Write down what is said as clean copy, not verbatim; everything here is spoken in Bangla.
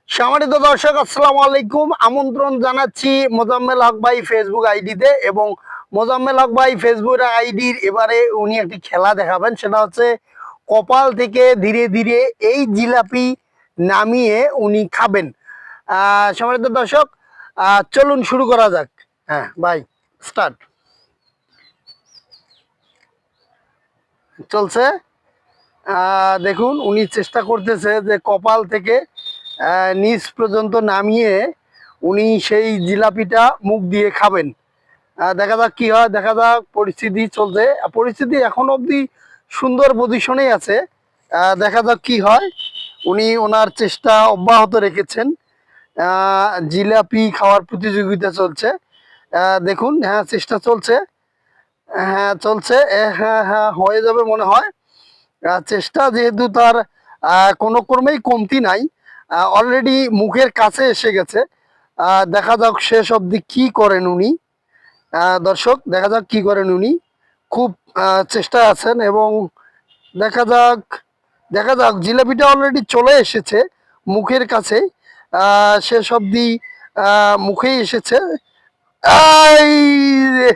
সম্মানিত দর্শক, আসসালামু আলাইকুম। আমন্ত্রণ জানাচ্ছি মোজাম্মেল হক ভাই ফেসবুক আইডিতে। এবং মোজাম্মেল হক ভাই ফেসবুক আইডির এবারে উনি একটি খেলা দেখাবেন, সেটা হচ্ছে কপাল থেকে ধীরে ধীরে এই জিলাপি নামিয়ে উনি খাবেন। সম্মানিত দর্শক, চলুন শুরু করা যাক। হ্যাঁ ভাই, স্টার্ট। চলছে। দেখুন, উনি চেষ্টা করতেছে যে কপাল থেকে নিচ পর্যন্ত নামিয়ে উনি সেই জিলাপিটা মুখ দিয়ে খাবেন। দেখা যাক কি হয়, দেখা যাক। পরিস্থিতি চলছে, পরিস্থিতি এখন অবধি সুন্দর পজিশনেই আছে। দেখা যাক কি হয়। উনি ওনার চেষ্টা অব্যাহত রেখেছেন। জিলাপি খাওয়ার প্রতিযোগিতা চলছে। দেখুন, হ্যাঁ চেষ্টা চলছে। হ্যাঁ চলছে। হ্যাঁ হ্যাঁ, হয়ে যাবে মনে হয়। চেষ্টা যেহেতু তার কোনো ক্রমেই কমতি নাই, অলরেডি মুখের কাছে এসে গেছে। দেখা যাক শেষ অবধি কি করেন উনি। দর্শক, দেখা যাক কি করেন উনি। খুব চেষ্টায় আছেন এবং দেখা যাক, দেখা যাক। জিলাপিটা অলরেডি চলে এসেছে মুখের কাছে, শেষ অবধি মুখেই এসেছে। এই রে!